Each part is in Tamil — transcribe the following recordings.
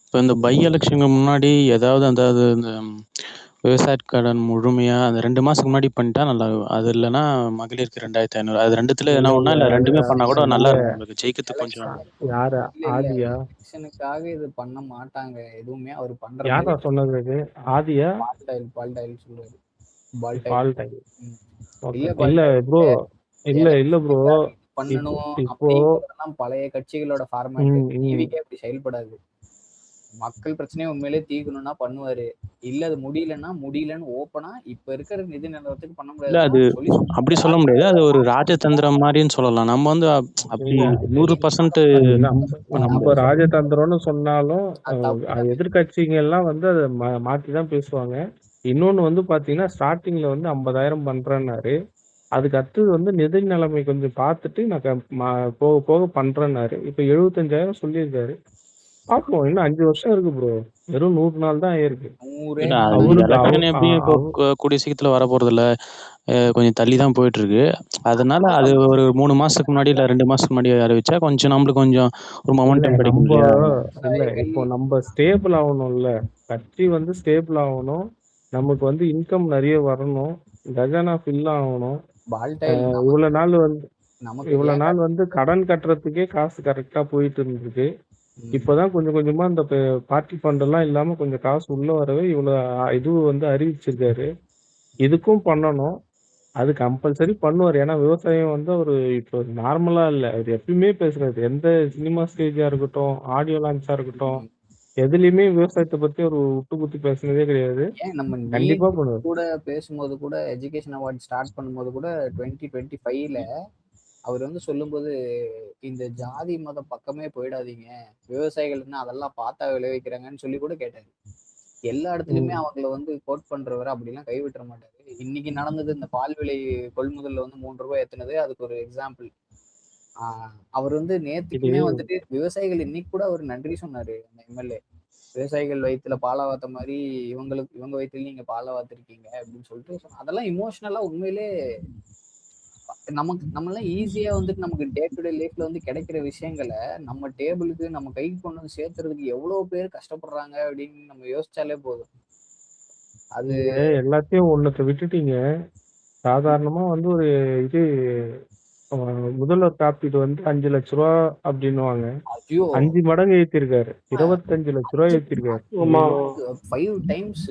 இப்ப இந்த பை எலக்ஷனுக்கு முன்னாடி ஏதாவது அதாவது இந்த விவசாய கடன் முழுமையா அந்த 2 மாசத்துக்கு முன்னாடி பண்ணிட்டா நல்லா இருக்கும். அது இல்லன்னா மகளிருக்கு 2500 அது 2த்துல இல்ல எதுனா ஒண்ணா இல்ல இல்ல 2மே பண்ணா கூட இல்ல நல்லா இருக்கும் நம்மளுக்கு ஜெயிக்கிறதுக்கு கொஞ்சம். யாரு இல்ல இல்ல ஆதியா எலெக்ஷனுக்காக இது பண்ண மாட்டாங்க. எதுவுமே அவர் பண்ற யாரா மாதிரி சொன்னது இது ஆதியா பால்டாயில் சொல்லுவாரு. பால்டாயில். ஃபால் டைம் ஓகே இல்ல இல்ல பால்டாயில் ப்ரோ இல்ல ப்ரோ எலெக்ஷனுக்காக இது இப்போ பண்ணணும் இப்போ அப்படிங்கறதெல்லாம் பழைய கட்சிகளோட ஃபார்மேட். ம், ம். டிவிக்கே அப்படி செயல்படாது. மக்கள் பிரச்சனையை உண்மையிலே தீர்க்கணும்னா பண்ணுவாரு. இல்ல அது முடியலன்னு ஓப்பனா இப்ப இருக்கிற நிதி நிலவரத்துக்கு பண்ண இல்ல அது முடியாதுன்னு சொல்லி அப்படி சொல்ல முடியாது. அது ஒரு ராஜதந்திரம் மாதிரின்னு சொல்லலாம். நம்ம வந்து அப்படி இல்ல 100% அது பண்ண நம்ம முடியாது. ராஜதந்திரம்னு சொன்னாலும் அது தப்பு. எதிர்கட்சிங்க எல்லாம் வந்து அதை மாத்தி தான் பேசுவாங்க. இன்னொன்னு வந்து பாத்தீங்கன்னா ஸ்டார்டிங்ல வந்து 50,000 பண்றேன்னாரு. அதுக்கு அடுத்தது வந்து நிதி நிலைமை கொஞ்சம் பார்த்துட்டு நான் போக போக பண்றேன்னாரு. இப்ப 75,000 சொல்லியிருக்காரு. பார்ப்போம். இன்னும் 5 வருஷம் இருக்கு ப்ரோ. வெறும் 100 நாள் தான் ஆயிருக்கு. இல்ல அது அவருக்கு எலெக்ஷன் எப்படியும் இப்போ கூடிய சீக்கிரத்துல வர போறது இல்ல. கொஞ்சம் தள்ளி தான் போயிட்டு இருக்கு. அதனால அது ஒரு 3 மாசத்துக்கு முன்னாடி இல்ல 2 மாசத்துக்கு முன்னாடி அறிவிச்சா கொஞ்சம் நம்மளுக்கு கொஞ்சம் ஒரு மொமெண்டம் கிடைக்கும் இல்லையா? இல்ல இப்போ நம்ம ஸ்டேபிள் ஆகணும்ல. கட்சி வந்து ஸ்டேபிள் ஆகணும். நமக்கு வந்து இன்கம் நிறைய வரணும். கஜானா ஃபில் ஆகணும். இவ்வளவு நாள் வந்து கடன் கட்டுறதுக்கே காசு கரெக்டா போயிட்டு இருந்திருக்கு. இப்பதான் கொஞ்சம் கொஞ்சமா இந்த பார்ட்டி ஃபண்ட் எல்லாம் இல்லாம கொஞ்சம் காசு உள்ள வரவே இவ்வளவு இது வந்து அறிவிச்சிருக்காரு. இதுக்கும் பண்ணணும். அது கம்பல்சரி பண்ணுவார். ஏன்னா விவசாயம் வந்து அவரு இப்போ நார்மலா இல்ல. அவர் எப்பயுமே பேசுறாரு. எந்த சினிமா ஸ்டேஜா இருக்கட்டும், ஆடியோ லான்ச்சா இருக்கட்டும், எதுலயுமே விவசாயத்தை பத்தி ஒரு விட்டு குத்தி பேசுனதே கிடையாது. ஏன் நம்ம கண்டிப்பா பண்ணுவார். கூட பேசும்போது கூட எஜுகேஷன் அவார்ட் ஸ்டார்ட் பண்ணும்போது கூட 2025ல அவர் வந்து சொல்லும்போது இந்த ஜாதி மத பக்கமே போயிடாதீங்க, விவசாயிகள்னா அதெல்லாம் பார்த்தா விளைவிக்கிறாங்கன்னு சொல்லி கூட கேட்டாரு. எல்லா இடத்துலயுமே அவங்கள வந்து கோட் பண்றவரை அப்படிலாம் கைவிட்டுற மாட்டாரு. இன்னைக்கு நடந்தது இந்த பால் விலை கொள்முதல்ல வந்து 3 ரூபாய் ஏத்துனது அதுக்கு ஒரு எக்ஸாம்பிள். அவர் வந்து நேத்துக்குமே வந்துட்டு விவசாயிகள் இன்னைக்கு கூட அவர் நன்றி சொன்னாரு அந்த எம்எல்ஏ. விவசாயிகள் வயிற்றுல பாலை வாத்த மாதிரி இவங்க வயிற்றுல நீங்க பாலை வாத்திருக்கீங்க அப்படின்னு சொல்லிட்டு அதெல்லாம் இமோஷனலா உண்மையிலே நம்மளாம் ஈஸியா வந்துட்டு நமக்கு டே டு டே லைஃப்ல வந்து கிடைக்கிற விஷயங்களை நம்ம டேபிளுக்கு நம்ம கைக்கு கொண்டு வந்து சேர்த்துறதுக்கு எவ்வளவு பேர் கஷ்டப்படுறாங்க அப்படின்னு நம்ம யோசிச்சாலே போதும். அது எல்லாத்தையும் ஒண்ணுத்த விட்டுட்டீங்க. சாதாரணமா வந்து ஒரு இது முதல்வர் காப்பீடு வந்து 5 லட்ச ரூபா அப்படின்னுவாங்க. 5 மடங்கு ஏத்திருக்காரு. 25 லட்ச ரூபாய் ஏத்திருக்காரு. 5 டைம்ஸ்.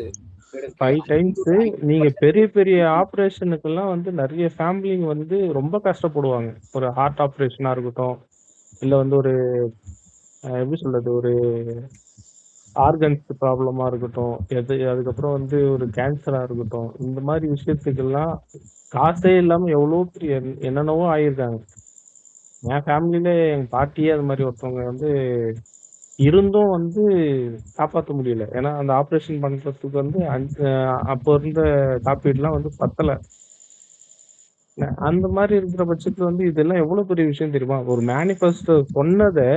நீங்க பெரிய பெரிய ஆபரேஷனுக்கு எல்லாம் வந்து நிறைய ஃபேமிலிங்க வந்து ரொம்ப கஷ்டப்படுவாங்க. ஒரு ஹார்ட் ஆபரேஷனா இருக்கட்டும், இல்ல வந்து ஒரு எப்படி சொல்றது, ஒரு ஆர்கன்ஸ் ப்ராப்ளமா இருக்கட்டும், அதுக்கப்புறம் வந்து ஒரு கேன்சரா இருக்கட்டும், இந்த மாதிரி விஷயத்துக்கெல்லாம் காசே இல்லாம எவ்வளவு பெரிய என்னென்னவோ ஆயிருக்காங்க. என் ஃபேமிலியில எங்க பாட்டியே அது மாதிரி ஒருத்தவங்க வந்து இருந்தும் வந்து காப்பாற்ற முடியல. ஏன்னா அந்த ஆபரேஷன் பண்றதுக்கு வந்து அப்போ இருந்த காப்பீடுலாம் வந்து பத்தல. அந்த மாதிரி இருக்கிற பட்சத்துல வந்து இதெல்லாம் எவ்வளவு பெரிய விஷயம் தெரியுமா? ஒரு மேனிஃபெஸ்டோ சொன்னதை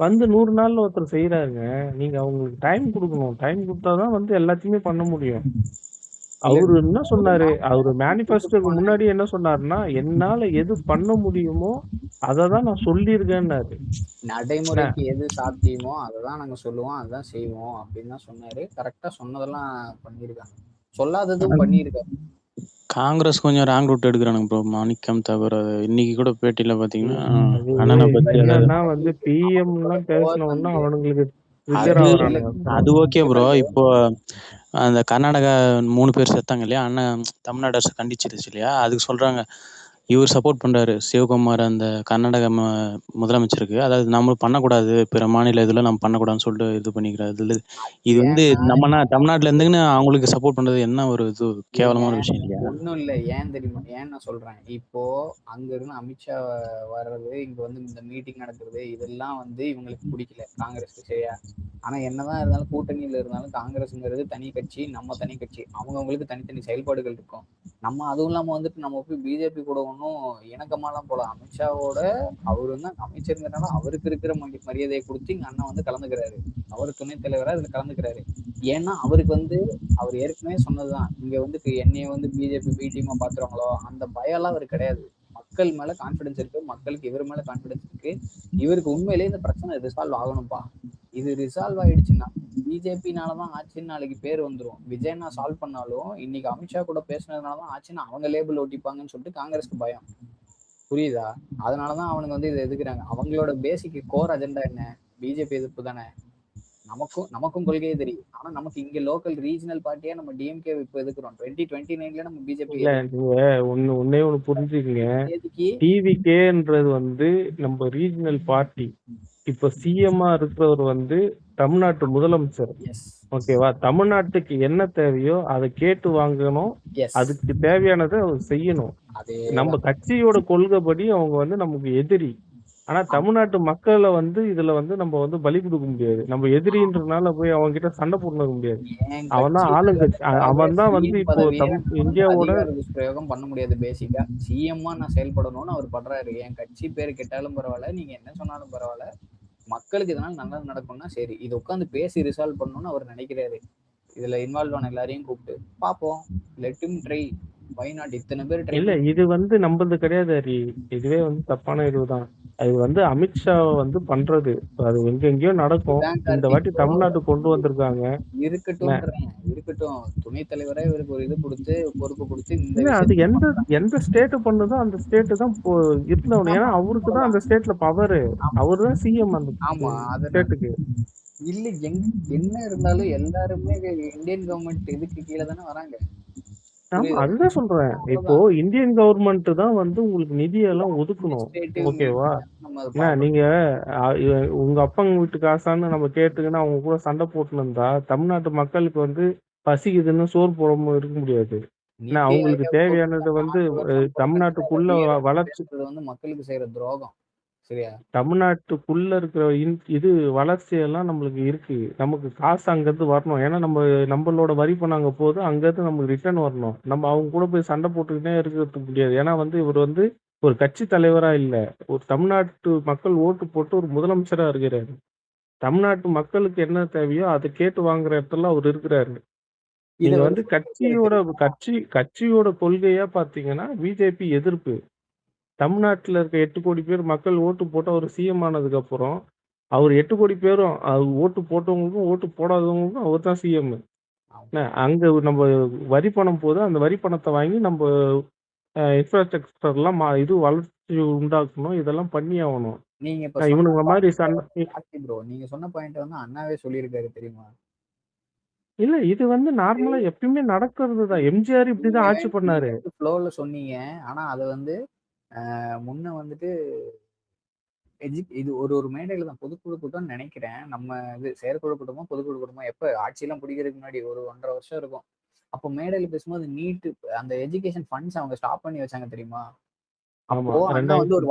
வந்து 100 நாள்ல ஒருத்தர் செய்யறாருங்க. நீங்க அவங்களுக்கு டைம் கொடுக்கணும். டைம் கொடுத்தாதான் வந்து எல்லாத்தையுமே பண்ண முடியும். அவரு என்ன சொன்னாரு? அவரு மேனிஃபெஸ்டோக்கு முன்னாடி என்ன சொன்னாருன்னா, என்னால எது பண்ண முடியுமோ அததான் நான் சொல்லியிருக்கேன்னாரு. நடைமுறைக்கு எது சாத்தியமோ அததான் நாங்க சொல்லுவோம், அதான் செய்வோம் அப்படின்னு தான் சொன்னாரு. கரெக்டா சொன்னதெல்லாம் பண்ணிருக்காங்க, சொல்லாததும் பண்ணிருக்காரு. காங்கிரஸ் கொஞ்சம் ராங் ரூட் எடுக்கிறானுங்க ப்ரோ. மாணிக்கம் தவிர இன்னைக்கு கூட பேட்டியில பாத்தீங்கன்னா என்னன்னா வந்து பிஎம் எல்லாம் பேசினோம்னா அவனுங்களுக்கு அது ஓகே ப்ரோ. இப்போ அந்த கர்நாடகா 3 பேர் செத்தாங்க இல்லையா, அண்ணன் தமிழ்நாடு அரசு கண்டிச்சிருச்சு இல்லையா, அதுக்கு சொல்றாங்க இவர் சப்போர்ட் பண்றாரு சிவகுமார் அந்த கர்நாடக முதலமைச்சருக்கு. அதாவது நம்ம பண்ணக்கூடாது, பிற மாநில இதுல நம்ம பண்ணக்கூடாதுன்னு சொல்லிட்டு இது பண்ணிக்கிறாரு. இது வந்து நம்ம தமிழ்நாட்டுல இருந்துன்னு அவங்களுக்கு சப்போர்ட் பண்றது என்ன ஒரு இது கேவலமான விஷயம் இல்லையா? ஒன்னும் இல்ல. ஏன் தெரியுமா? ஏன் நான் சொல்றேன், இப்போ அங்க இருந்து அமித்ஷா வர்றது, இங்க வந்து இந்த மீட்டிங் நடக்கிறது, இதெல்லாம் வந்து இவங்களுக்கு பிடிக்கல காங்கிரஸ்க்கு, சரியா? ஆனா என்னதான் இருந்தாலும் கூட்டணியில இருந்தாலும் காங்கிரஸ்ங்கிறது தனி கட்சி, நம்ம தனி கட்சி. அவங்கவுங்களுக்கு தனித்தனி செயல்பாடுகள் இருக்கும். நம்ம அதுவும் இல்லாம வந்துட்டு நம்ம போய் பிஜேபி கூட ஒன்றும் இணக்கமாலாம் போல. அமித்ஷாவோட அவர் வந்து அமைச்சருங்கிறனால அவருக்கு இருக்கிற மரியாதையை கொடுத்து இங்க அண்ணன் வந்து கலந்துக்கிறாரு. அவர் துணைத் தலைவரா இதுல கலந்துக்கிறாரு. ஏன்னா அவருக்கு வந்து அவர் ஏற்கனவே சொன்னதுதான், இங்க வந்து என்னைய வந்து பிஜேபி பி டீமா பாத்துருவாங்களோ அந்த பயம் எல்லாம் அவருக்கு கிடையாது. மக்கள் மேல கான்பிடன்ஸ் இருக்கு, மக்களுக்கு இவர் மேல கான்பிடன்ஸ் இருக்கு. இவருக்கு உண்மையிலேயே இந்த பிரச்சனை ரிசால்வ் ஆகணும்பா. இது ரிசால்வ் ஆயிடுச்சுன்னா பிஜேபினாலதான் ஆச்சுன்னு நாளைக்கு பேர் வந்துரும். விஜய்னா சால்வ் பண்ணாலும் இன்னைக்கு அமித்ஷா கூட பேசுனதுனாலதான் ஆச்சுன்னு அவங்க லேபிள் ஒட்டிப்பாங்கன்னு சொல்லிட்டு காங்கிரஸ்க்கு பயம். புரியுதா? அதனாலதான் அவனுங்க வந்து இதை எதுக்குறாங்க. அவங்களோட பேசிக் கோர் அஜெண்டா என்ன? பிஜேபி எதிர்ப்பு தானே. நமக்கும் கொள்கையே தெரியும். ஆனா நமக்கு இங்க லோக்கல் ரீஜனல் பார்ட்டியா நம்ம டிஎம்கே இப்ப எதுக்குறோம். 2029ல நம்ம பிஜேபி இல்ல நீங்க ஒன்னே ஒண்ணு புரிஞ்சுக்கங்க. தேதிக்கு டிவிகேன்றது வந்து நம்ம ரீஜனல் பார்ட்டி. இப்ப சிஎம்ஆ இருக்கிறவர் வந்து தமிழ்நாட்டு முதலமைச்சர். எஸ் ஓகேவா? தமிழ்நாட்டுக்கு என்ன தேவையோ அதை கேட்டு வாங்கணும். எஸ் அதுக்கு தேவையானதை அவர் செய்யணும். நம்ம அதேதான். கட்சியோட கொள்கைப்படி அவங்க வந்து நமக்கு எதிரி. ஆனா தமிழ்நாட்டு மக்களை வந்து இதுல வந்து நம்ம வந்து பலி கொடுக்க முடியாது. நம்ம எதிரின்றதுனால போய் அவங்க கிட்ட சண்டை போட்டுக்க முடியாது. என் அவன் கட்சி தான் ஆளுங்கட்சி. அவன் தான் வந்து சிஎம் இப்போ பதவியை நான் வந்து இந்தியாவோட அதிகார துஷ்பிரயோகம் பண்ண முடியாது. பேசிக்கா சிஎம்மா நான் செயல்படணும்னு அவர் பண்றாரு. என் கட்சி பேரு கெட்டாலும் பரவாயில்ல, நீங்க என்ன சொன்னாலும் பரவாயில்ல, மக்களுக்கு இதனால நல்லது நடக்கும்னா சரி, இது உட்காந்து பேசி ரிசால்வ் பண்ணணும்னு அவர் நினைக்கிறாரு. இதுல இன்வால்வ் ஆன எல்லாரையும் கூப்பிட்டு பாப்போம். Let him try. Why not? இத்தனை பேர் ட்ரை இல்ல இது வந்து நம்மளது கிடையாது ஹரி. இதுவே வந்து தப்பான இதுதான். அது வந்து அமித்ஷா வந்து பண்றது. அது எங்கெங்கயோ நடக்கும். இதுதான் இந்த கார்த்திக் வாட்டி ப்ரோ. தமிழ்நாட்டுக்கு கொண்டு வந்திருக்காங்க. இருக்கட்டும். துணைத் தலைவரா இவருக்கு ஒரு இது கொடுத்து பொறுப்பு கொடுத்து இந்த இல்ல அது விஷயத்த எந்த பண்றாங்க. எந்த ஸ்டேட் பண்ணுதோ அந்த ஸ்டேட் தான் இருந்தவனும். ஏன்னா அவருக்கு தான் அந்த ஸ்டேட்ல பவரு. அவரு தான் சிஎம் அந்த ஆமா அத ஸ்டேட்டுக்கு. இல்ல என்ன இருந்தாலும் எல்லாருமே இந்தியன் கவர்மெண்ட் இதுக்கு கீழே தானே வராங்க. ஆமா புரியுதா? அதுதான் சொல்றேன். இப்போ அவ்வளவுதான். இந்தியன் கவர்மெண்ட் தான் வந்து உங்களுக்கு நிதியெல்லாம் ஒதுக்கணும். அட்மினிஸ்ட்ரேட்டிவ் ஓகேவா? நம்ம அதை ஏன்னா பார்க்கணும். நீங்க உங்க அப்பங்க வீட்டு காசான்னு நம்ம கேட்டுக்கின்னு அவங்க கூட சண்டை போட்டுன்னு இருந்தா தமிழ்நாட்டு மக்களுக்கு வந்து பசிக்குதுன்னு சோறு போடாம இருக்க முடியாது. ஏன்னா நித்தி அவங்களுக்கு ஆயோக் தேவையானது வந்து 4 வருஷம் தமிழ்நாட்டுக்குள்ள வளர்ச்சி பேசுறது வந்து மக்களுக்கு செய்யற துரோகம். சரியா? தமிழ்நாட்டுக்குள்ள இருக்கிற இது வளர்ச்சியெல்லாம் நம்மளுக்கு இருக்கு. நமக்கு காசு அங்கிருந்து வரணும். ஏன்னா நம்மளோட வரி பணம் அங்க போகுது. அங்கிருந்து நமக்கு ரிட்டர்ன் வரணும். நம்ம அவங்க கூட போய் சண்டை போட்டுக்கிட்டே இருக்கிறதுக்கு முடியாது. ஏன்னா வந்து இவர் வந்து ஒரு கட்சி தலைவரா இல்ல. ஒரு தமிழ்நாட்டு மக்கள் ஓட்டு போட்டு ஒரு முதலமைச்சரா இருக்கிறாரு. தமிழ்நாட்டு மக்களுக்கு என்ன தேவையோ அதை கேட்டு வாங்குற இடத்துல அவர் இருக்கிறாரு. இத நீங்க ஒரு வந்து கட்சியோட கொள்கையா பாத்தீங்கன்னா பிஜேபி எதிர்ப்பு. தமிழ்நாட்டுல இருக்க 8 கோடி பேர் மக்கள் ஓட்டு போட்டு அவர் சிஎம் ஆனதுக்கு அப்புறம் அவர் 8 கோடி பேரும் ஓட்டு போட்டவங்களுக்கும் ஓட்டு போடாதவங்களுக்கும் அவர் தான் சிஎம். அங்க நம்ம வரி பணம் போது அந்த வரி பணத்தை வாங்கி நம்ம இன்ஃப்ராஸ்ட்ரக்சர்லாம் இது வளர்ச்சி உண்டாக்கணும். இதெல்லாம் பண்ணி ஆகணும். நீங்க இப்ப இவனுங்க மாதிரி ப்ரோ நீங்க சொன்ன பாயிண்ட் வந்து அண்ணாவே சொல்லியிருக்காரு தெரியுமா? இல்ல இது வந்து நார்மலா எப்பயுமே நடக்கிறது தான். எம்ஜிஆர் இப்படிதான் ஆட்சி பண்ணாரு. ஃப்ளோல சொன்னீங்க. ஆனா அது வந்து முன்ன வந்துட்டு இது ஒரு மேடையில தான் பொதுக்குழு கூட்டம் நினைக்கிறேன். நம்ம இது செயற்குழு கூட்டமோ பொதுக்குழு கூட்டமோ எப்ப ஆட்சியெல்லாம் பிடிக்கிறதுக்கு முன்னாடி ஒரு 1.5 வருஷம் இருக்கும். அப்போ மேடையில பேசும்போது நீட் அந்த எஜுகேஷன் ஃபண்ட்ஸ் அவங்க ஸ்டாப் பண்ணி வச்சாங்க தெரியுமா? அப்போ அண்ணா வந்து ஒரு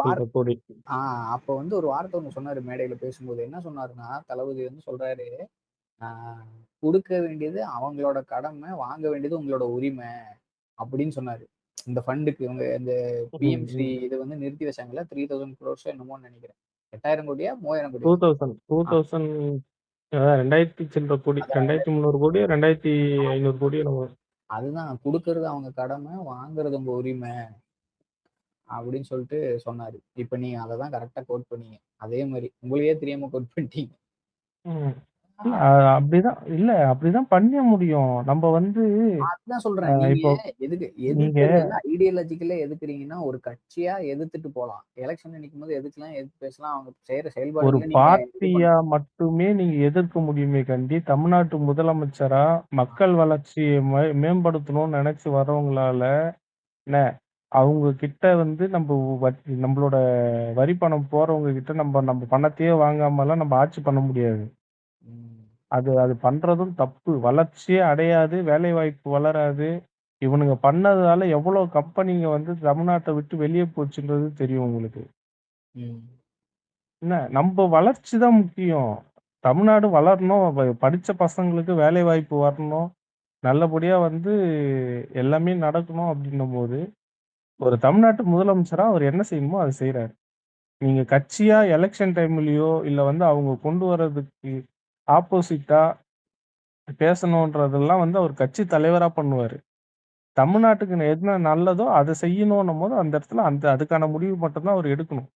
அப்போ வந்து ஒரு வார்த்தை ஒண்ணு சொன்னாரு மேடையில பேசும்போது. என்ன சொன்னாருன்னா, தளபதி வந்து சொல்றாரு, கொடுக்க வேண்டியது அவங்களோட கடமை, வாங்க வேண்டியது உங்களோட உரிமை அப்படின்னு சொன்னாரு. இந்த ஃபண்டுக்கு இவங்க இந்த பிஎம்ஸ்ரீ இது வந்து நிறுத்தி வச்சாங்கல்ல 3000 crores என்னமோன்னு நினைக்கிறேன். 8000 கோடியா 3000 கோடியா? 2000 சில்லற கோடி 2300 கோடி 2500 கோடி அதுதான் கொடுக்கறது அவங்க கடமை, வாங்குறது உங்க உரிமை அப்படின்னு சொல்லிட்டு சொன்னாரு. இப்ப நீங்க அததான் கரெக்டா கோட் பண்ணீங்க. அதே மாதிரி உங்களையே தெரியாம கோட் பண்ணிட்டீங்க. அப்படிதான் பண்ண முடியும். நம்ம வந்து அதுதான் சொல்றேன். நீங்க எதுக்கு ஐடியாலஜிக்கலா எதுக்குறீங்கன்னா ஒரு கட்சியா எதிர்த்துட்டு போலாம். எலெக்ஷன் நிக்கும்போது எதுக்கலாம் எதிர்த்து பேசலாம். அவங்க செய்யற செயல்பாடு ஒரு பார்ட்டியா மட்டுமே நீங்க எதிர்க்க முடியுமே கண்டி தமிழ்நாட்டு முதலமைச்சரா மக்கள் வளர்ச்சியை மேம்படுத்தணும்னு நினைச்சு வர்றவங்களால என்ன அவங்க கிட்ட வந்து நம்மளோட வரி பணம் போறவங்க கிட்ட நம்ம பணத்தையே வாங்காமலாம் நம்ம ஆட்சி பண்ண முடியாது. அது பண்றதும் தப்பு. வளர்ச்சியே அடையாது. வேலை வாய்ப்பு வளராது. இவனுங்க பண்ணதால எவ்வளவு கம்பெனிங்க வந்து தமிழ்நாட்டை விட்டு வெளியே போச்சுன்றது தெரியும் உங்களுக்கு. என்ன நம்ம வளர்ச்சி தான் முக்கியம். தமிழ்நாடு வளரணும். படிச்ச பசங்களுக்கு வேலை வாய்ப்பு வரணும். நல்லபடியா வந்து எல்லாமே நடக்கணும் அப்படின்னும் போது ஒரு தமிழ்நாட்டு முதலமைச்சரா அவர் என்ன செய்யணுமோ அதை செய்யறாரு. நீங்க கட்சியா எலெக்ஷன் டைம்லயோ இல்ல வந்து அவங்க கொண்டு வர்றதுக்கு ஆப்போசிட்டா பேசணுன்றதெல்லாம் வந்து அவர் கட்சி தலைவரா பண்ணுவாரு. தமிழ்நாட்டுக்கு என்ன நல்லதோ அதை செய்யணும்னும் போது அந்த இடத்துல அதுக்கான முடிவு மட்டும்தான் அவர் எடுக்கணும்.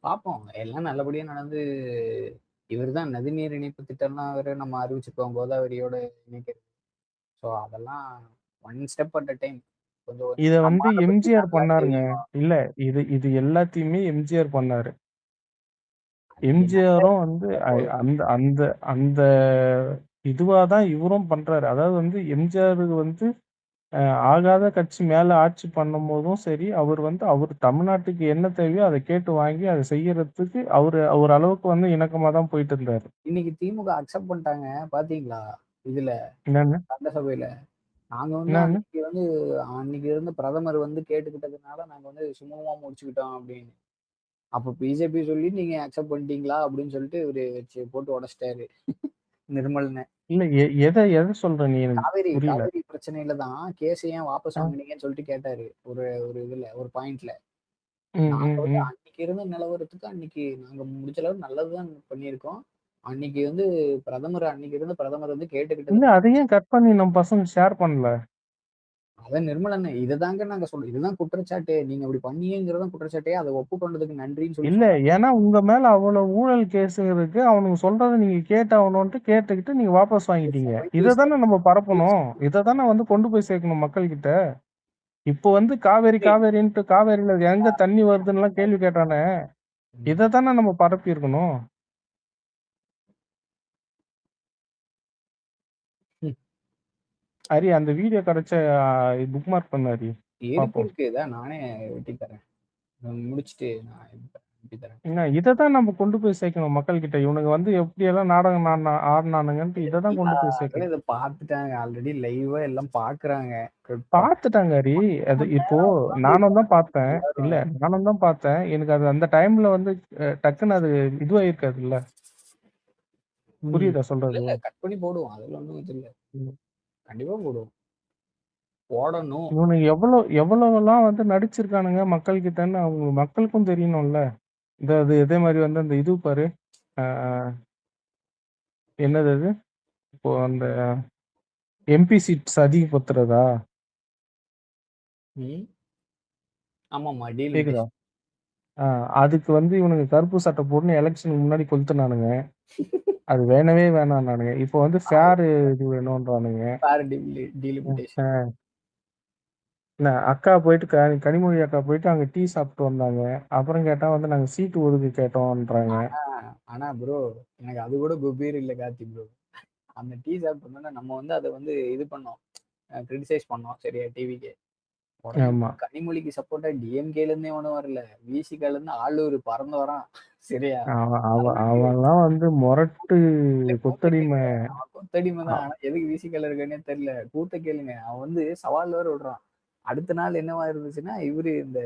பார்ப்போம். எல்லாம் நல்லபடியா நடந்து இவர்தான் நதிநீர் இணைப்பு திட்டம்லாம் வேற நம்ம அறிவிச்சிருக்கோம். கோதாவரியோட இணைக்கிறது. ஸோ அதெல்லாம் one step at a time. கொஞ்சம் இத கொஞ்சமா வந்து அத பத்தி எம்ஜிஆர் நல்லா பண்ணாருங்க. தெரியும். இல்ல இது இது எல்லாத்தையுமே எம்ஜிஆர் பண்ணாரு. அது என்னத்த எம்ஜிஆரும் வந்து போதும். அந்த அந்த அந்த இதுவா தான் இவரும் பண்றாரு. அதாவது வந்து எம்ஜிஆருக்கு வந்து அ ஆகாத கட்சி மேல ஆட்சி பண்ணும்போதும் சரி, அவர் வந்து அவரு தமிழ்நாட்டுக்கு என்ன தேவையோ அத கேட்டு வாங்கி அத செய்யறதுக்கு அவரு ஒரு அளவுக்கு வந்து இணக்கமா தான் போயிட்டு இருந்தாரு. இன்னைக்கு திமுக அக்செப்ட் பண்ணிட்டாங்க. பார்த்தீங்களா? இதுல என்னன்னு? சட்டசபையில. நாங்க வந்து என்னன்னு? அன்னைக்கு இருந்த பிரதமர் வந்து கேட்டுக்கிட்டதுனால நாங்க வந்து சுமூகமா முடிச்சுக்கிட்டோம் அப்படின்னு. அப்ப பிஜேபி சொல்லி நீங்க அக்செப்ட் பண்ணிட்டீங்களா? அப்படின்னு சொல்லிட்டு இவரு வச்சு போட்டு உடைச்சிட்டாரு. நிர்மல்னு. இல்ல எத எத சொல்ற நீ எனக்கு புரியல. காவேரி பிரச்சனையில தான் கேஸ ஏன் வாபஸ் அ. வாங்குனீங்கன்னு சொல்லிட்டு கேட்டாரு. ஒரு ஒரு இதுல ஒரு பாயிண்ட்ல. ம், நாங்க ம், வந்து ம். அன்னைக்கு இருந்த நிலவரத்துக்கு அன்னைக்கு நாங்க முடிஞ்ச அளவு நல்லது தான் பண்ணியிருக்கோம். அன்னைக்கு வந்து அன்னைக்கு இருந்த பிரதமர் வந்து இல்ல கேட்டுக்கிட்டதுனால அத ஏன் கட் பண்ணி நம்ம பசங்க ஷேர் பண்ணல? அதான் நிர்மலண்ணே இதுதாங்க நாங்க சொல்றோம். இதுதான் குற்றச்சாட்டே. நீங்க இப்படி பண்ணீங்கங்கிறது தான் குற்றச்சாட்டே. அத ஒப்புக்கொண்டதுக்கு நன்றின்னு சொல்லி இல்ல சொன்னாரு. ஏன்னா உங்க மேல அவ்வளவு ஊழல் கேஸுங்க இருக்கு. அவனுங்க சொல்றத நீங்க கேட்டாகணுன்ட்டு கேட்டுக்கிட்டு நீங்க வாபஸ் வாங்கிட்டீங்க. 70 இத தானே நம்ம பரப்பணும். இத தானே வந்து கொண்டு போய் சேர்க்கணும் மக்கள் கிட்ட. இப்போ வந்து காவேரி காவேரின்ட்டு காவேரியில எங்க தண்ணி வருதுன்னுலாம் கேள்வி கேட்டானே, இத தானே நம்ம பரப்பி இருக்கணும். ஹரி அந்த வீடியோ கிடைச்ச புக் மார்க் பண்ணு ஹரி. இருக்கு பாப்போம். இருக்கு. இதான் நானே வெட்டி தரேன். முடிச்சுட்டு நான் வெட்டி தரேன். என்ன இத தான் நம்ம கொண்டு போய் சேர்க்கணும் மக்கள் கிட்ட. இவனுங்க வந்து எப்படியெல்லாம் நாடகம் ஆடுனானுங்கன்ட்டு இத தான் கொண்டு போய் எல்லாரும் சேர்க்கணும். இத பார்த்துட்டாங்க. ஆல்ரெடி லைவா எல்லாம் பார்க்குறாங்க. பாத்துட்டாங்க ஹரி. அது மணி இப்போ நேரம் உட்கார்ந்து நானும் தான் பார்த்தேன். இல்ல எல்லாரும் நானும் தான் பார்த்தேன். எனக்கு அது அந்த டைம்ல வந்து டக்குன்னு அது இதுவாயிருக்காதுல்ல. ம். புரியுதா இல்ல, சொல்றது? இல்ல. கட் பண்ணி போடுவோம். அதுல ஒண்ணும் இது இல்ல. ம். கண்டிப்பா போடுவோம். போடணும். இவனுங்க எவ்வளவெல்லாம் வந்து நடிச்சிருக்கானுங்க மக்கள் கிட்டன்னு அவங்க மக்களுக்கும் தெரியணும்ல. அது இதே மாரி வந்து அந்த இது பாரு. அ என்னது அது? இப்போ அந்த எம்பி சீட்ஸ் அதிகப்படுத்துறதா? ம். ஆமாமா. கேக்குதா? டீலிமிட்டேஷன். ஆ அதுக்கு வந்து இவனுங்க கருப்பு சட்டை போட்டுன்னு எலக்ஷனுக்கு முன்னாடி கொளுத்துனானுங்க. அது வேணவே வேணாம்னானுங்க. இப்போ வந்து ஃபேர் இது வேணுன்றானுங்க. ஃபேர் ம். டீலிமிட்டேஷன். என்ன அக்கா போயிட்டு கனிமொழி அக்கா போயிட்டு அங்க டீ சாப்பிட்டு வந்தாங்க. அப்புறம் கேட்டா வந்து நாங்க சீட்டு ஒதுக்க கேட்டோம்ன்றாங்க. ஆனா ப்ரோ, எனக்கு அது கூட குபீர் இல்ல கார்த்தி ப்ரோ. அந்த டீ சாப்பிட்டோம்னா நம்ம வந்து அத வந்து இது பண்ணோம். கிரிட்டிசைஸ் பண்ணோம். சரியா டிவிக்கு. உடனே ஆமா. கனிமொழிக்கு சப்போர்ட்டா டிஎம்கேல இருந்தே எவனும் வரல. விசிகால இருந்து ஆளூர் பறந்து வரான். சரியா? அதுக்கு அவன்லாம் வந்து மொரட்டு இல்ல கூத்த கொத்தடிமை. கேளுங்க. அவன் கொத்தடிமை அ தான். ஆனா எதுக்கு விசிகால இருக்கான்னே தெரியல. கூத்த கேளுங்க. அவன் வந்து சவால் வேற விடுறான். அடுத்த நாள் என்னவா இருந்துச்சுன்னா, இவரு இந்த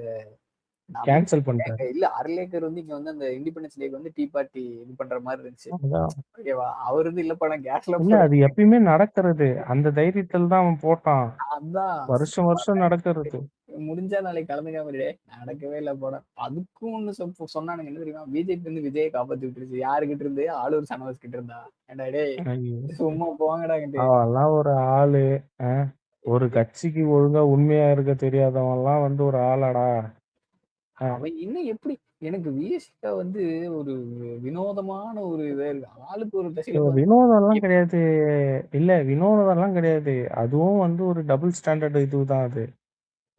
நம்ம கேன்சல் பண்ணிட்டாரு. இல்ல அர்லேக்கர் வந்து இங்க வந்து அந்த இண்டிபெண்டன்ஸ் டேக்கு வந்து டீ பார்ட்டி இது பண்ற மாரி இருந்துச்சு. அதான். ஓகேவா? அவரு வந்து இல்லப்பா நான் கேஸ்ல இல்ல அது போறேன். எப்பயுமே நடக்கிறது. அந்த தைரியத்துல தான் அவன் போட்டான். அதான் வருஷம் வருஷம் நடக்கிறது. முடிஞ்சா நாளைக்கு கலந்துக்காம இரு. நடக்கவே இல்ல போடா. அதுக்கும் ஒண்ணு சொன்னானுங்க என்ன தெரியுமா? பிஜேபி வந்து விஜய காப்பாத்தி விட்டுருச்சு. யாருகிட்ட இருந்து? ஆளூர் சனவாஸ் கிட்ட இருந்தா. ஏன்டா டேய் ஐயோ! சும்மா போங்கடான்ட்டு. அவன்லாம் ஒரு ஆளு. அ ஒரு கட்சிக்கு ஒழுங்கா உண்மையா இருக்க தெரியாதவன்லாம் வந்து ஒரு ஆளாடா? அ அவன் இன்னும் எப்படி எனக்கு விஎஸ்கே வந்து ஒரு வினோதமான ஒரு இதா இருக்கு. ஆளுக்கு ஒரு திசையில பார்த்தா வினோதம்லாம் கிடையாது. இல்ல வினோதம்லாம் கிடையாது. அதுவும் வந்து ஒரு டபுள் ஸ்டாண்டர்ட் இதுதான் அது.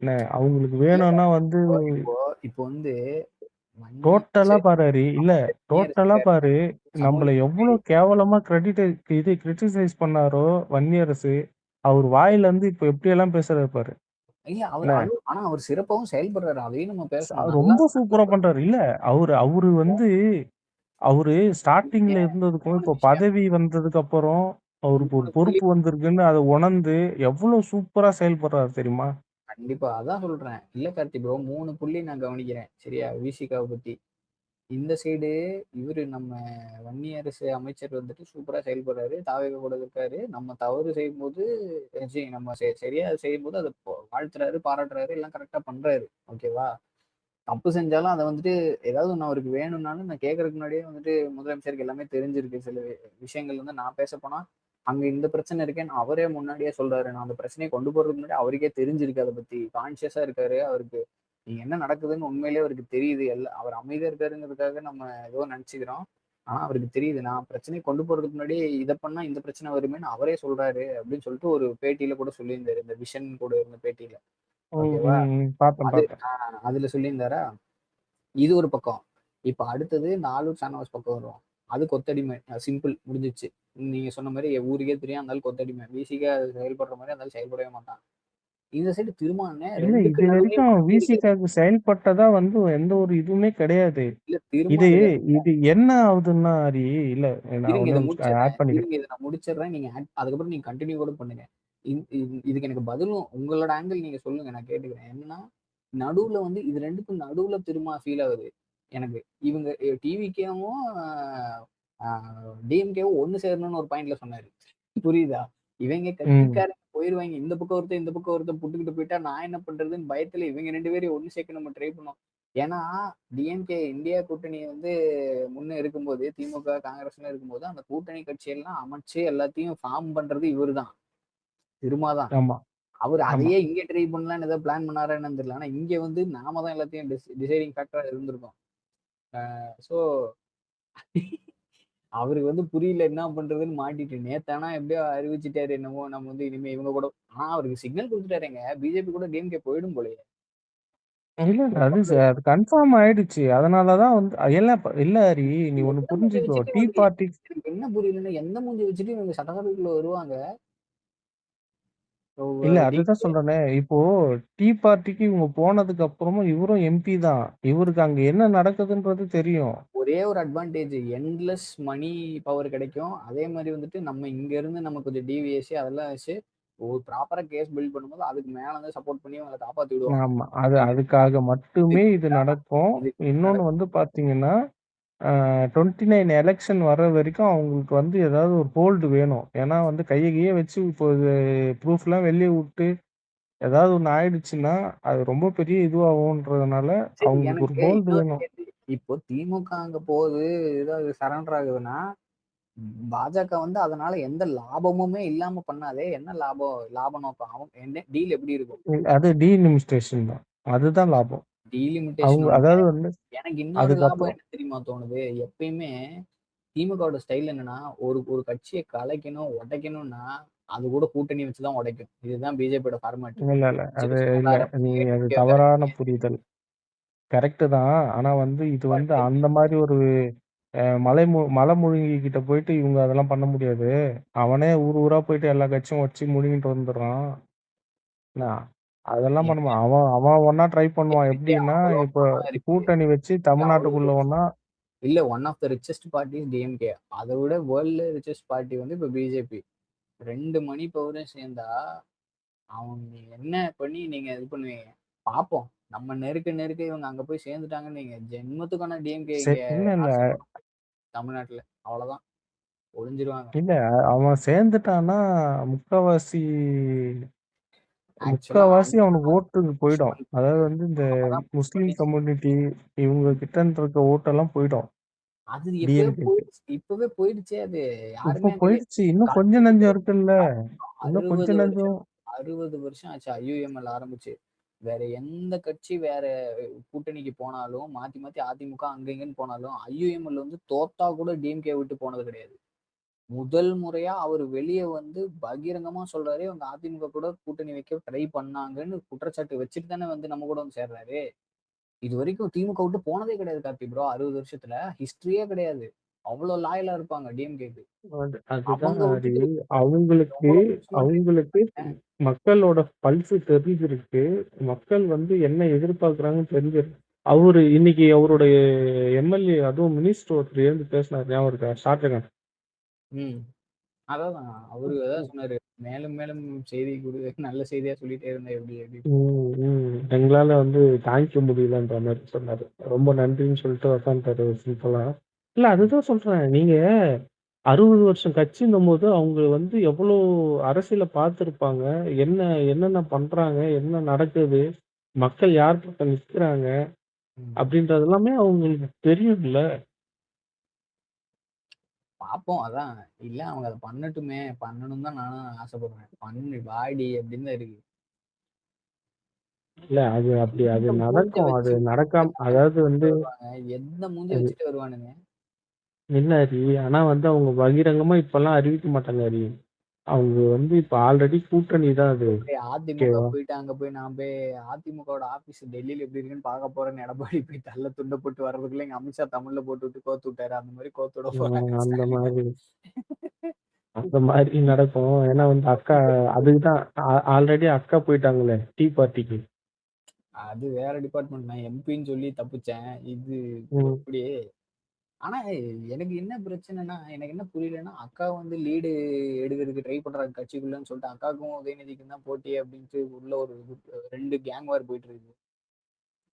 என்ன அவங்களுக்கு இல்ல வேணும்னா வந்து இப்போ இப்போ இப்போ வந்து டோட்டலா மன்னிச்சு பாரு ஹரி. இல்ல நியரஸ்ட் டோட்டலா பாரு. சமூக நம்மள நீதி எவ்ளோ கேவலமா கிரிட்டிசைஸ் பண்ணாரோ வன்னியரசு, அவர் வாயிலருந்து இப்ப எப்படியெல்லாம் பேசுறாரு பாரு. இல்ல என்ன ஆனா அவர் சிறப்பாவும் செயல்படுறாரு. அதையும் நம்ம பேசணும். நல்லா ரொம்ப சூப்பரா பண்றாரு. இல்ல அவரு வந்து அவரு ஸ்டார்ட்டிங்ல ஏன் இருந்ததுக்கும், இன்னொரு இப்போ விஷயம் பதவி வந்ததுக்கு அப்புறம், அவருக்கு ஒரு இன்னொரு புள்ளி பொறுப்பு வந்திருக்குன்னு அத உணர்ந்து, எவ்ளோ சூப்பரா செயல்படுறாரு தெரியுமா? கண்டிப்பா அதான் சொல்றேன். இல்ல கார்த்தி ப்ரோ 3 புள்ளி நான் கவனிக்கிறேன். சரியா? விசிகாவ பத்தி. இந்த சைடு இவரு நம்ம வன்னியரசு அமைச்சர் வந்துட்டு சூப்பரா செயல்படுறாரு. தாவேகா கூட இருக்காரு. நம்ம தவறு செய்யும்போது நம்ம சரியா செய்யும்போது அத வாழ்த்துறாரு, பாராட்டுறாரு, எல்லாம் கரெக்ட்டா பண்றாரு. ஓகேவா? தப்பு செஞ்சாலும் அத வந்துட்டு ஏதாவது ஒண்ணு அவருக்கு வேணும்னாலும் நான் கேட்கறதுக்கு முன்னாடியே வந்துட்டு முதலமைச்சருக்கு எல்லாமே தெரிஞ்சிருக்கு. சில விஷயங்கள் வந்து நான் பேசப்போனா, அங்க இந்த பிரச்சனை இருக்கேன்னு அவரே முன்னாடியே சொல்றாரு. நான் அந்த பிரச்சனைய கொண்டு போறதுக்கு முன்னாடி அவருக்கே தெரிஞ்சிருக்கு அத பத்தி. கான்ஷியஸா இருக்காரு. அவருக்கு நீங்க என்ன நடக்குதுன்னு உண்மையிலேயே அவருக்கு தெரியுது. அவர் அமைதியா இருக்காருங்கிறதுக்காக நம்ம ஏதோ நினைச்சுக்கிறோம். ஆனா அவருக்கு தெரியுது. நான் பிரச்சனைய கொண்டு போறதுக்கு முன்னாடி இத பண்ணா இந்த பிரச்சனை வருமேன்னு அவரே சொல்றாரு அப்படின்னு சொல்லிட்டு ஒரு பேட்டியில கூட சொல்லியிருந்தாரு. இந்த விஷன் கூட இருந்த பேட்டியில. ம், ஓகேவா? ம், ம். பார்த்தேன், அது பார்த்தேன். அதுல சொல்லியிருந்தாரா? இது ஒரு பக்கம். இப்ப அடுத்தது நாலூர் ஷானவாஸ் பக்கம் வருவோம். அது கொத்தடிமை. சிம்பிள் முடிஞ்சிருச்சு. நீங்க சொன்ன மாரி ஊருக்கே தெரியும் அந்த ஆள் கொத்தடிமை. விசிக செயல்படுற மாரி அந்த ஆள் செயல்படவே மாட்டான். இந்த சைடு திருமானே இல்ல 2க்கு நடுவுலயும் இதுவரைக்கும் மாட்டி இருக்கு. விசிகாக்கு செயல்பட்டதா வந்து எந்த ஒரு இதுவுமே கிடையாது. இல்ல இது திருமால் இது என்ன ஆகுதுன்னா ஹரி, இல்ல நான் இருங்க ஒண்ணே இத ஒண்ணு முடிச்சிடுறேன். ஆட் பண்ணிக்கிறேன். இருங்க இத நான் முடிச்சிடுறேன். நீங்க அதுக்கப்புறம் நீங்க கன்டின்யூ கூட பண்ணுங்க. இதுக்கு எனக்கு பதிலும் உங்களோட ஆங்கிள் நீங்க சொல்லுங்க. நான் கேட்டுக்கிறேன். என்னன்னா, நடுவுல வந்து இது 2க்கும் நடுவுல திருமா ஃபீல் ஆகுது. எனக்கு இவங்க டிவிகேவும் அ டிஎம்கேவும் ஒண்ணு சேரணும்னு ஒரு பாயிண்ட்ல சொன்னாரு. புரியுதா? இவங்க ம். கட்சிக்காரங்க போயிருவாங்க. இந்த பக்கம் ஒருத்தன், இந்த பக்கம் ஒருத்தன் புட்டுக்கிட்டு போயிட்டா நான் என்ன பண்றதுன்னு பயத்துல இவங்க 2 பேரையும் ஒண்ணு சேர்க்க நம்ம ட்ரை பண்ணோம். ஏன்னா, டிஎம்கே இந்தியா கூட்டணி வந்து முன்ன இருக்கும்போது, திமுக, காங்கிரஸ்லாம் இருக்கும்போது, அந்த கூட்டணி கட்சியெல்லாம் அமைச்சு எல்லாத்தையும் ஃபார்ம் பண்றது இவரு தான். திருமா தான். ஆமா, அவரு ஆமா. அதையே இங்க ட்ரை பண்ணலான்னு ஏதோ பிளான் பண்ணாரா என்னன்னு தெரியல. ஆனா இங்க வந்து நாம தான் எல்லாத்தையும் டிசைடிங் ஃபேக்டரா இருந்திருக்கோம். சோ அவருக்கு வந்து புரியல என்ன பண்றதுன்னு மாட்டிட்டு நேத்தானா எப்படியோ அறிவிச்சுட்டாரு என்னமோ நம்ம வந்து இனிமே இவங்க கூட ஆனா அவருக்கு சிக்னல் குடுத்துட்டாருங்க. பிஜேபி கூட டிஎம்கே போயிடும் போலயே. இல்ல, இல்ல. அது கன்ஃபார்ம் ஆயிடுச்சு. அதனால தான் வந்து எல்லாம் இல்ல ஹரி, நீ ஒண்ணு எந்த மூஞ்சிய புரிஞ்சுக்கோ. வச்சுட்டு டீ வந்து பார்ட்டி எனக்கு என்ன புரியலன்னா, எந்த மூஞ்சிய வச்சுட்டு இவங்க சட்டசபைக்குள்ள வருவாங்க? இல்ல டி அதுதான் சொல்றேனே. இப்போ டீ பார்ட்டிக்கு இவங்க போனதுக்கு அப்புறமும் இவரும் எம்பி தான். இவருக்கு அங்க என்ன நடக்குதுன்றது தெரியும். ஒரே ஒரு அட்வான்டேஜ் எண்ட்லெஸ் மணி பவர் கிடைக்கும். அதே மாரி வந்துட்டு நம்ம இங்க இருந்து நம்ம கொஞ்சம் டிவிஎஸ்சி அதெல்லாம் வச்சு ஒரு ப்ராப்பரா கேஸ் பில்ட் பண்ணும்போது, அதுக்கு மேல வந்து சப்போர்ட் பண்ணி அவங்கள காப்பாத்தி விடுவாங்க. ஆமா. இது அதுக்காக மட்டுமே இது இதுக்கு நடக்கும். இதுக்கு இன்னொன்னு நடக்கும். வந்து பார்த்தீங்கன்னா, 29 எலக்ஷன் வர்ற வரைக்கும் அவங்களுக்கு வந்து ஏதாவது ஒரு ஹோல்டு வேணும். ஏன்னா வந்து கைய கிய வச்சு இப்போ இது ப்ரூஃப்லாம் வெளிய வுட்டு ஏதாவது ஒண்ணு ஆயிடுச்சுன்னா, அது ரொம்ப பெரிய இதுவாகுன்றதுனால சரி அவங்களுக்கு ஒரு எனக்கு ஹோல்டு இன்னொரு வேணும். கேள்வி. இப்போ திமுக அங்க போகுது, ஏதாவது சரண்டர் ஆகுதுன்னா, பாஜக வந்து அதனால எந்த லாபமுமே இல்லாம பண்ணாதே. என்ன லாபம்? லாப நோக்கம். அவங்க என்ன டீல் எப்படி இருக்கும்? அது டீலிமிஸ்டேஷன் தான். அதுதான் லாபம். டீலிமிட்டேஷன் அவங்க ஒண்ணு. அதாவது வந்து எனக்கு இன்னொரு லாபம் அதுக்கப்புறம் என்ன தெரியுமா தோணுது? எப்பயுமே திமுகவோட ஸ்டைல் என்னன்னா, ஒரு ஒரு கட்சிய கலைக்கணும், உடைக்கணும்னா, அது கூட கூட்டணி வச்சு தான் உடைக்கும். இதுதான் பிஜேபியோட ஃபார்மேட். இல்ல, இல்ல. அது ஜெயலலிதால இல்ல. நீ ஆரம்பிச்சு அது டிஎம்கே தவறான வரைக்கும் புரிதல். கரெக்ட்டு தான். ஆனா வந்து இது வந்து அந்த இருக்கு. மாரி ஒரு மலை முழுங்கிகிட்ட போயிட்டு இவங்க அதெல்லாம் பண்ண முடியாது. அவனே ஊர் ஊரா போயிட்டு எல்லா கட்சியும் வச்சு முழுங்கிட்டு வந்துடுறான். என்ன அதெல்லாம் பண்ண ஏங்க அவன் அவன் ஒண்ணா ட்ரை பண்ணுவான். டிஎம்கே எப்படின்னா, அவ்வளோ இப்ப பணம் இருக்கு. கூட்டணி வச்சு அவ்வளோ தமிழ்நாட்டுக்குள்ள ஒண்ணா இல்ல one of the richest party is DMK. அத விட வேர்ல்ட்ல ரிச்சஸ்ட் பார்ட்டி வந்து இப்ப பிஜேபி. 2 மணி பவரும் சேர்ந்தா, அவங்க என்ன பண்ணி நீங்க இது பண்ணுவீங்க? பார்ப்போம். நம்ம நெருக்க நெருக்க இவங்க அங்க போய் சேர்ந்துட்டாங்கன்னு வைங்க, ஜென்மத்துக்கான டிஎம்கே இங்க இல்ல, இல்ல. நாசம் பண்ணும் தமிழ்நாட்டுல. அவ்வளோதான். ஒழிஞ்சிருவாங்க. இல்ல. அவன் சேர்ந்துட்டான்னா முக்காவாசி ஆக்சுவலா முக்காவாசி அண்ணா அவனுக்கு ஓட்டு போயிடும். புஷ் அதாவது வந்து இந்த நாம தான் புஷ் முஸ்லீம் பண்ணி கம்யூனிட்டி இவங்க கிட்ட இருக்க ஓட்டெல்லாம் போயிடும். அது எப்பயோ டிஎம்கேக்கு. போயிடுச்சு. இப்பவே போயிடுச்சே அது. இப்போ யாருமே அங்க போயிடுச்சு. இன்னும் கொஞ்ச கிட்டத்தட்ட நஞ்சம் இருக்குல்ல. இன்னும் கொஞ்ச 60 நஞ்சம். வருஷம் 60 வருஷம் ஆச்சு ஐயுஎம்எல் ஆரம்பிச்சு. வேற எந்த கட்சி வேற கூட்டணிக்கு போனாலும், மாத்தி மாத்தி அதிமுக அங்க இங்கன்னு போனாலும், ஐயுஎம்எல் வந்து தோத்தா கூட டிஎம்கே விட்டு போனது கிடையாது. முதல் முறையா அவரு வெளிய வந்து பகிரங்கமா சொல்றாரு, இவங்க அதிமுக கூட கூட்டணி வைக்க ட்ரை பண்ணாங்கன்னு குற்றச்சாட்டு வச்சுட்டு தானே வந்து நம்ம கூட வந்து சேர்றாரு. இதுவரைக்கும் திமுக விட்டு போனதே கிடையாது கார்த்தி ப்ரோ. 60 வருஷத்துல ஹிஸ்டரியே கிடையாது. அவ்ளோ லாயலா இருப்பாங்க டிஎம்கேக்கு. அதுதான் அவங்க அது. விட்டுட்டு அவங்களுக்கு எவ்வளவு மோசமா ட்ரீட் அவங்களுக்கு பண்ணிருக்காங்க. மக்களோட பல்ஸ் தெரிஞ்சிருக்கு. மக்கள் வந்து என்ன எதிர்பார்க்குறாங்கன்னு தெரிஞ்சிருக்கு. இன்னைக்கு அவருடைய எம்எல்ஏ அதுவும் மினிஸ்டர் ஒருத்தர் எழுந்து பேசினார் ஞாபகம் இருக்கா? ஷாஜகான். ம். அதான் அவரு அதான் சொன்னாரு. மேலும் மேலும் செய்தி நல்ல செய்தியா சொல்லிட்டே இருந்தா எப்படி அப்படின்னு. ம், ம். எங்களால வந்து தாங்கிக்க முடியலன்ற மாரி சொன்னாரு. ரொம்ப நன்றின்னு சொல்லிட்டு உக்காந்துட்டாரு சிம்பிளா. இல்ல அதுதான் சொல்றேன். நீங்க 60 வருஷம் கட்சின்னும்போது அவங்க வந்து எவ்வளோ அரசியல பார்த்துருப்பாங்க. என்ன என்னென்ன பண்றாங்க? என்ன நடக்குது? மக்கள் யார் பக்கம் நிக்கிறாங்க? ம். அப்படின்றது எல்லாமே அவங்களுக்கு தெரியும்ல. பார்ப்போம் அதான். இல்ல அவங்க அத பண்ணட்டுமே. பண்ணணும்னு தான் நானும் ஆசைப்படுறேன். பண்ணு வாடி அப்படின்னு தான் இருக்கு. இல்ல அது அப்படி அது எந்த மூஞ்ச நடக்கும். அது வச்சு நடக்காம அதாவது வந்து வருவாங்க? எந்த மூஞ்ச வச்சுட்டு வருவானுங்க? இல்ல ஹரி. ஆனா வந்து அவங்க பகிரங்கமா இப்பல்லாம் அறிவிக்க மாட்டாங்க ஹரி. அவங்க வந்து இப்ப ஆல்ரெடி கூட்டணி தான் அது. எப்படி அதிமுக ஓகேவா? போயிட்டு அங்க போய் நான் போய் அதிமுகவோட ஆபீஸ் டெல்லியில எப்படி இருக்குன்னு பார்க்க போறேன்னு எடப்பாடி போய் தள்ள துண்ட போட்டு வர்றதுக்குள்ள எங்க அமித்ஷா தமிழ்ல போட்டு விட்டு கோத்து விட்டாரு. அந்த மாதிரி கோத்து விட போறாங்க அந்த ஸ்டாலின். மாதிரி அந்த மாதிரி நடக்கும். ஏன்னா வந்து அக்கா அதுக்குதான் ஆல்ரெடி அக்கா போயிட்டாங்களே டீ பார்ட்டிக்கு. அது வேற டிபார்ட்மெண்ட். நான் எம்பின்னு சொல்லி தப்பிச்சேன். இது ம். எப்படி? ஆனா எனக்கு என்ன பிரச்சனைன்னா, எனக்கு என்ன புரியலன்னா, அக்கா வந்து லீடு எடுக்கிறதுக்கு ட்ரை பண்றாங்க கட்சிக்குள்ளன்னு சொல்லிட்டு அக்காவுக்கும் உதயநிதிக்கும் தான் போட்டி அப்படின்ட்டு உள்ள ஒரு 2 கேங் வார் போயிட்டு இருக்கு.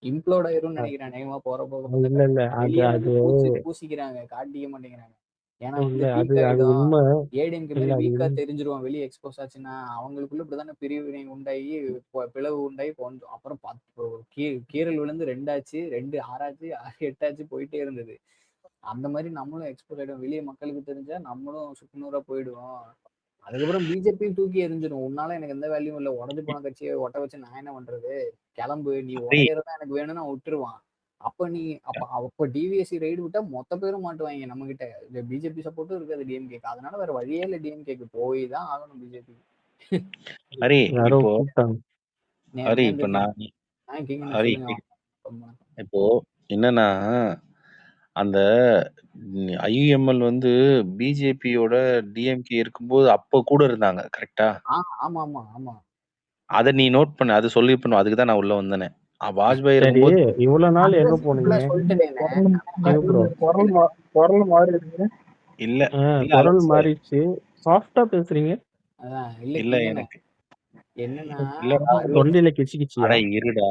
இம்ப்ளோட் ஆயிரும்னு நினைக்கிறேன். அநேகமா போற போக பார்த்தா இல்ல இல்ல அது வெளியே வந்து அது பூசிக்கிறாங்க, காட்டிக்க மாட்டேங்கிறாங்க. ஏன்னா வந்து இல்ல அது லீக் அது ஆயிடும். உண்மை. ஏடிஎம்கே இல்ல மாதிரி அது வீக்கா உண்மை. தெரிஞ்சிருவான் வெளியே எக்ஸ்போஸ் ஆச்சுன்னா. அவங்களுக்குள்ள இப்படிதானே பிரிவினை உண்டாகி பிளவு உண்டாகி அப்புறம் கீரல் விழுந்து 2 ஆச்சு, 2 6 ஆச்சு, 6 8 ஆச்சு போயிட்டே இருந்தது. அந்த மாதிரி நம்மளும் எக்ஸ்போஸ் ஆயிடும். வெளியே மக்களுக்கு தெரிஞ்சா நம்மளும் சுக்குநூறா போயிடுவோம். அதுக்கப்புறம் பிஜேபியும் தூக்கி எறிஞ்சிடும். உன்னால எனக்கு எந்த வேல்யூவும் இல்லை. உடஞ்சு போன கட்சியை ஒட்ட வச்சு நான் என்ன பண்றது? கிளம்பு, நீ ஹரி உடையறதா எனக்கு வேணும்னு அவன் விட்டுருவான். அப்ப டிவிஎஸ்சி ரைடு விட்டா மொத்த பேரும் மாட்டுவாங்க நம்ம கிட்ட. பிஜேபி சப்போர்ட்டும் இருக்காது டிஎம்கேக்கு. அதனால வேற வழியே இல்லை, டிஎம்கேக்கு போய் தான் ஆகணும் பிஜேபி. ஹரி யாரோ இப்போ கூப்பிட்டாங்க. ஹரி இப்போ நேந்திரன் நான் கிங்கண்ணா ஹரி சொல்லுங்க. இப்போ என்னன்னா அந்த ஐயுஎம்எல் வந்து பிஜேபியோட டிஎம்கே இருக்கும்போது அப்போ கூட இருந்தாங்க கரெக்டா? ஆமா ஆமா ஆமா. அதை நீ நோட் பண்ண, அது சொல்லிருப்பணும். அதுக்கு தான் நான் உள்ள வந்தேனே. வாஜ்பாய் சரி, இருக்கும்போது இவ்வளவு நாள் எங்க அதான் போனீங்க? சிம்பிளா சொல்லிட்டேனே. ஐயோ ப்ரோ, குரல் மாறி இருக்கு. இல்ல இல்ல குரல் அலெக்ஸ், மாறிடுச்சு. சாஃப்டா பேசுறீங்க. அதான் இல்ல இல்ல கிங்கண்ணே. எனக்கு என்னன்னா இல்லடா. 60 தொண்டையில கிச்சு கிச்சியா? அட இருடா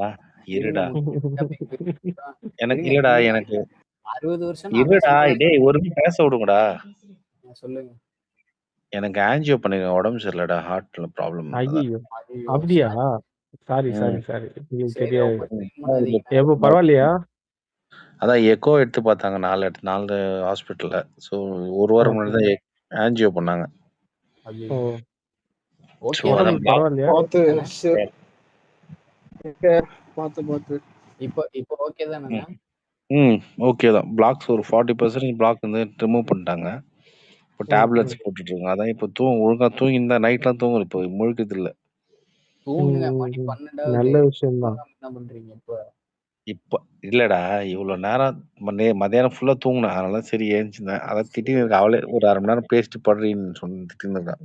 இருங்க இருடா எனக்கு இருங்க இல்லடா கிங்கண்ணே. எனக்கு 60 வருஷம் நான் தான் இருடா சிம்பிளா டேய் ஒரு பேச விடுங்கடா. சொல்லுங்க. எனக்கு ஆன்ஜியோ பண்ணிருக்கேன், உடம்பு சரியில்லடா, ஹார்ட்ல ப்ராப்ளம். அதான். ஐயோ, ஐயோ அப்படியா? சாரி ம். சாரி சாரி, உங்களுக்கு சரி தெரியாது. ரொம்ப ஸ்ட்ரெயின் பண்ணாதீங்க. எப்போ பரவாயில்லையா? அதான் எக்கோ எடுத்து பார்த்தாங்க 4 ஹாஸ்பிட்டல்ல. ஸோ ஒரு வாரம் ஓகே. முன்னாடி தான் ஆன்ஜியோ பண்ணாங்க. ஐயோ ஓ, ஸோ ஓகே அதான் உடம்பு பரவாயில்லையா? பார்த்து block. பார்த்து இப்போ இப்போ ஓகே தானே? ஓகே தான். பிளாக்ஸ் ஒரு 40% பிளாக் வந்து ரிமூவ் பண்ணிட்டாங்க. இப்போ ம், ம். டேப்லெட்ஸ் போட்டுட்டு இருக்காங்க. அதான் இப்போ ஒழுங்கா தூங்கி இந்த நைட்லாம் தூங்கல, இப்போ முழுக்கது இல்ல. தூங்குங்க, ம், மணி ம். 12 நல்ல விஷயம்தான். என்ன பண்றீங்க இப்போ? இப்ப இல்லடா, இவ்வளோ நேரம் மதியானம் ஃபுல்லா தூங்குனேன். அதனால சரி ஏஞ்சிருந்தேன். அதான் திடீர்னு எனக்கு அவளே ஒரு 1/2 மணி நேரம் பேசிட்டு படுறீன்னு சொல்லி திட்டின்னு இருக்கான்.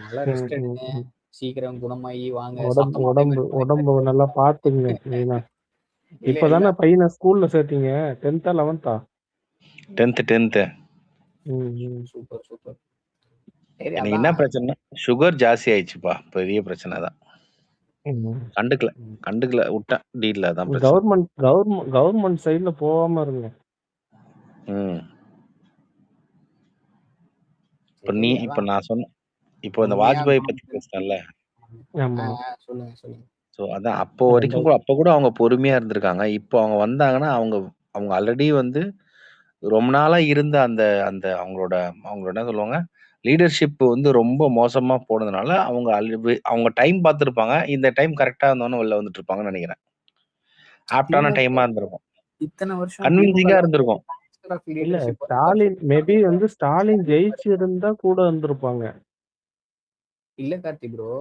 நல்லா ம், ரெஸ்ட் ம், எடுங்க. ம். சீக்கிரம் குணமாயி வாங்க. உடம்பு சத்தமா அதே உடம்பு மாதிரி உடம்பு நல்லா பாத்துங்க மெயினா. இல்ல இல்ல இப்பதானே பையனை ஸ்கூல்ல சேர்த்தீங்க? 10th 11th? 10th. Super super. சரி எனக்கு என்ன அதான். பிரச்சனைனா சுகர் ஜாஸ்தி ஆயிடுச்சுப்பா. பெரிய பிரச்சனை தான். கண்டுக்கல கண்டுக்கல விட்டேன். டீல்ல தான் பிரச்சனை. கவர்மெண்ட் சைடுல போகாம இருங்க. ம். இப்ப சரி இப்ப அதான் நான் சொன்ன இப்போ இந்த பொறுமையா வாஜ்பாய் பத்தி குணமாயிடும். பேசினேன்ல. ஆமா. சொல்லுங்க சொல்லுங்க. ஸோ அதான் அப்போ வரைக்கும் கூட அப்போ கூட அவங்க பொறுமையா இருந்திருக்காங்க. இப்போ அவங்க வந்தாங்கன்னா அவங்க அவங்க ஆல்ரெடி வந்து ரொம்ப நாளா இருந்த அந்த அந்த அவங்களோட அவங்களோட என்ன சொல்லுவாங்க, லீடர்ஷிப் வந்து ரொம்ப மோசமா போனதுனால அவங்க அவங்க டைம் பார்த்துருப்பாங்க. இந்த டைம் கரெக்ட்டா இருந்தோனே வெளில வந்துட்டு இருப்பாங்கன்னு நெனைக்கிறேன். ஆப்ட்டான இல்ல டைமா இருந்திருக்கும். இத்தனை வருஷம் கன்வின்சிங்கா திமுக இருந்திருக்கும். இல்ல, லீடர்ஷிப் வந்து ஸ்டாலின் perfect மேபி வந்து ஸ்டாலின் பண்ணாங்க. ஜெயிச்சு இருந்தா கூட இருந்திருப்பாங்க. இல்ல கார்த்தி ப்ரோ,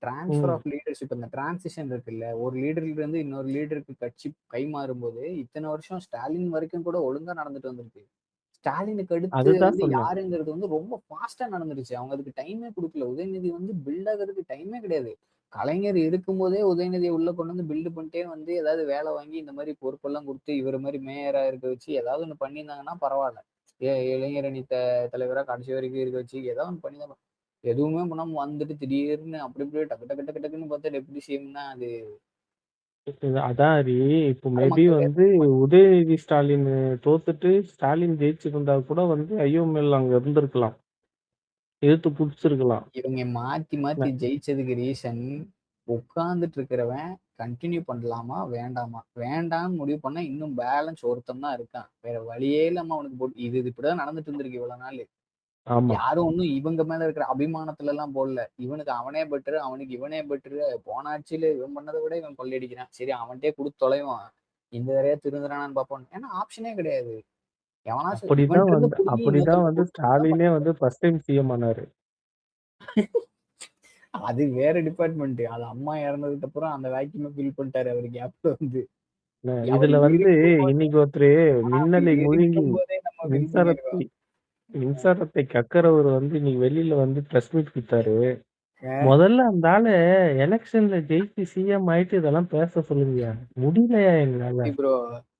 டிரான்ஸ்ஃபர் ம். ஆஃப் லீடர்ஷிப் அந்த டிரான்சிஷன் இருக்குல்ல, ஒரு லீடர்ல இருந்து இன்னொரு லீடருக்கு கட்சி கை மாறும்போது இத்தனை வருஷம் ஸ்டாலின் வரைக்கும் கூட ஒழுங்கா நடந்துட்டு வந்திருக்கு. ஸ்டாலினுக்கு அடுத்து அதுதான் வந்து சொன்னேன். யாருங்கிறது வந்து ரொம்ப ஃபாஸ்டா நடந்துருச்சு. அவங்க அதுக்கு டைமே கொடுக்கல. உதயநிதி வந்து பில்ட் ஆகிறதுக்கு டைமே கிடையாது. கலைஞர் இருக்கும்போதே உதயநிதியை உள்ள கொண்டு வந்து பில்டு பண்ணிட்டே வந்து ஏதாவது வேலை வாங்கி இந்த மாதிரி பொறுப்பெல்லாம் கொடுத்து இவர் மாதிரி மேயரா இருக்க வச்சு ஏதாவது ஒண்ணு பண்ணியிருந்தாங்கன்னா பரவாயில்ல. இளைஞரணி தலைவரா கடைசி வரைக்கும் இருக்க வச்சு ஏதாவது ஒண்ணு பண்ணி எதுவுமே பண்ணாம வந்துட்டு திடீர்னு அப்படி இப்படியே டக்கு டக்கு டக்கு டக்குன்னு பார்த்தா டெப்டி சிஎம்னா அது அதான் ஹரி, இப்போ அது மேபி மக்கள் வந்து உதயநிதி ஸ்டாலின் தோத்துட்டு ஸ்டாலின் ஜெயிச்சிருந்தா கூட வந்து ஐயோமேல் அங்க இருந்திருக்கலாம், எதிர்த்து புடிச்சிருக்கலாம். இவங்க மாத்தி மாத்தி ஜெயிச்சதுக்கு ரீசன் உட்கார்ந்துட்டு இருக்கிறவன் கண்டினியூ பண்ணலாமா வேண்டாமா, வேண்டாம்னு முடிவு பண்ணா இன்னும் பேலன்ஸ் ஒருத்தன் தான் இருக்கான். வேற வழியே இல்லாம அவனுக்கு போட்டு இது இப்படிதான் நடந்துட்டு இருந்திருக்கு இவ்வளவு நாள். ஆமா. யாரும் ஒன்னும் இவங்க மேல இருக்கிற அபிமானத்துல எல்லாம் போடல. இவனுக்கு அவனே பெட்டரு, அவனுக்கு இவனே பெட்டரு. போன ஆட்சியில இவன் பண்ணதை விட இவன் கொள்ளையடிக்கிறான். சரி அவன்கிட்டயே கொடுத்து தொலைவான். இந்த தடவை திருந்துறானான்னு பார்ப்போம். ஏன்னா ஆப்ஷனே கிடையாது. எவனாச்சும் அப்படிதான் இவன்ட்டு இருந்து வந்து புடுங்கி அப்படிதான் இன்னொருத்தருக்கு வந்து கொடுத்தா தான் ஸ்டாலினே வந்து பண்றது. ஃபர்ஸ்ட் டைம் சிஎம் ஆனாரு. அது வேற டிபார்ட்மெண்ட். அது அம்மா இறந்ததுக்கு அப்புறம் அந்த வேக்யூமை ஃபில் பண்ணிட்டாரு அவரு கேப்ல வந்து. அவர் இதுல வந்து இருக்கும்போது இன்னைக்கு ஒருத்தரு மின்னலை அவர் முழுங்கி இருக்கும்போதே நம்ம ஃபில் மின்சாரத்தை பண்ணிருக்கோம். மின்சாரத்தை கக்கறவர் வந்து இன்னைக்கு வெளியில வந்து பிரஸ் மீட் கொடுத்தாரு. ஏன்? முதல்ல அந்த ஆளு எலெக்ஷன்ல ஜெயிச்சு சிஎம் ஆயிட்டு இதெல்லாம் பேச சொல்லுங்கயா, முடியலையா எங்களால. ப்ரோ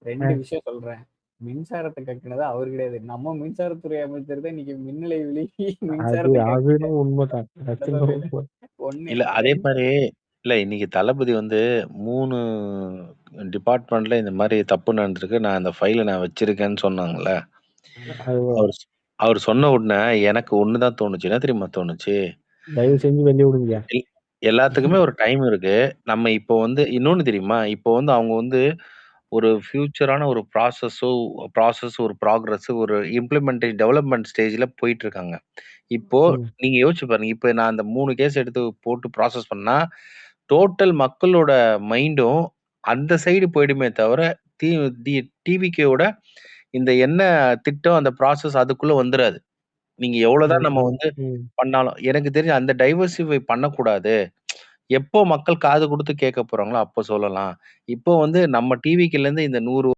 2 அஹ் விஷயம் சொல்றேன். மின்சாரத்தை கக்குனது அவர் கிடையாது. நம்ம மின்சாரத்துறை அமைச்சர் தான் இன்னைக்கு மின்னலை விழுகி அது மின்சாரத்தை கக்கிட்டாரு. அதுன்னு உண்மைதான். நச்சுன்னு உண்மை. ஒண்ணு. இல்ல அதே 2 மாதிரி இல்ல இன்னைக்கு தளபதி வந்து 3 டிபார்ட்மெண்ட்ல இந்த மாதிரி தப்பு நடந்திருக்கு. நான் அந்த ஃபைல நான் வச்சிருக்கேன்னு சொன்னாங்கல்ல. அது அவர் அவர் சொன்ன உடனே எனக்கு ஒண்ணுதான் தோணுச்சு. என்ன தெரியுமா தோணுச்சு? தயவு செஞ்சு வெளிய விடுங்க. எல்லாத்துக்குமே ஒரு டைம் இருக்கு. நம்ம இப்போ வந்து இன்னொன்னு தெரியுமா? இப்போ வந்து அவங்க வந்து ஒரு ஃபியூச்சரான ஒரு ப்ராசஸ், ஒரு ப்ராக்ரஸ், ஒரு டெவலப்மென்ட் ஸ்டேஜ்ல போயிட்டு இருக்காங்க. இப்போ ம். நீங்க யோசிச்சு பாருங்க. இப்ப நான் அந்த 3 கேஸ் எடுத்து போட்டு ப்ராசஸ் பண்ணா, டோட்டல் மக்களோட மைண்டும் அந்த சைடு போயிடுமே தவிர, டி டி டிவிகேவோட இந்த என்ன திட்டம், அந்த ப்ராசஸ் அதுக்குள்ள வந்துராது. நீங்க எவ்வளோதான் ம், நம்ம ம், வந்து ம். பண்ணாலும். எனக்கு தெரிஞ்சு அந்த டைவர்சிஃபை பண்ணக்கூடாது. எப்போ மக்கள் காது குடுத்து கேட்க போறாங்களோ, அப்போ சொல்லலாம். இப்போ வந்து நம்ம டிவிக்குலேருந்து இந்த 100